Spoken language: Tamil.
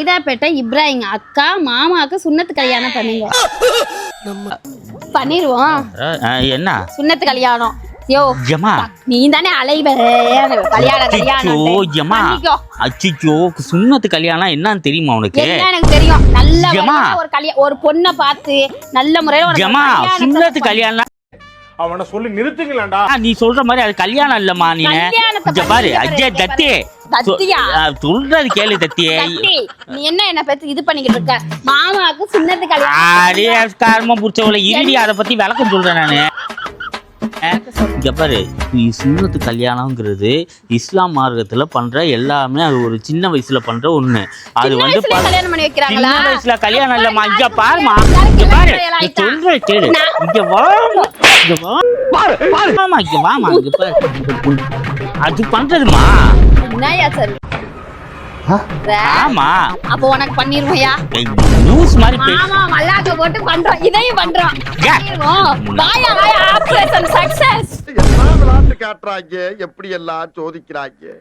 சைதாப்பேட்டை இப்ராஹிம் அக்கா மாமாவுக்கு சுன்னத்து கல்யாணம் பண்ணுங்க. பண்ணிடுவோம். என்ன சுன்னத்து கல்யாணம்? யோ ஜமா நீ தானே அலைவே அச்சிச்சோ சுன்னத்து கல்யாணம் என்னன்னு தெரியுமா உனக்கு? எனக்கு தெரியும். நல்ல ஒரு பொண்ணை பார்த்து நல்ல முறையில ஜமா சுன்னத்து கல்யாணம் அவனை சொல்லி நிறுத்துங்களேன்டா. நீ சொல்ற மாதிரி அது கல்யாணம் இல்லம்மா. நீ பாரு அஜய் தத்தி சொல்றது கேளு தத்தியே. நீ என்ன பத்தி இது பண்ணிக்கிட்டு இருக்க? மாமாவுக்கு சுன்னத்து கல்யாணம் காரமா புடிச்சவளை இருடி, அதை பத்தி விளக்கம் சொல்றேன் நானு. இங்க பாரு, சுன்னத்து கல்யாணம்ங்கிறது இஸ்லாம் மார்க்கத்துல பண்ற எல்லாமே அது ஒரு சின்ன வயசுல பண்ற ஒண்ணு. அது வந்து சின்ன வயசுல கல்யாணம் இல்லம்மா. இங்க பாருமா, இங்க பாரு சொல்ற கேளு. இங்க வாமா, இங்க வாமா, இங்க வாமா, இங்க பாரு அது பண்றதுமா. ஆமா அப்ப உனக்கு பண்ணிருவோயா? லூஸ் மாதிரி மாமா மல்லாக்க போட்டு பண்றோம், இதையும் பண்றோம். வாயா வாயா, ஆபரேஷன் சக்சஸ். என்ன விளையாட்டு காட்டுறாங்க, எப்படி எல்லாம் சோதிக்கிறாங்க.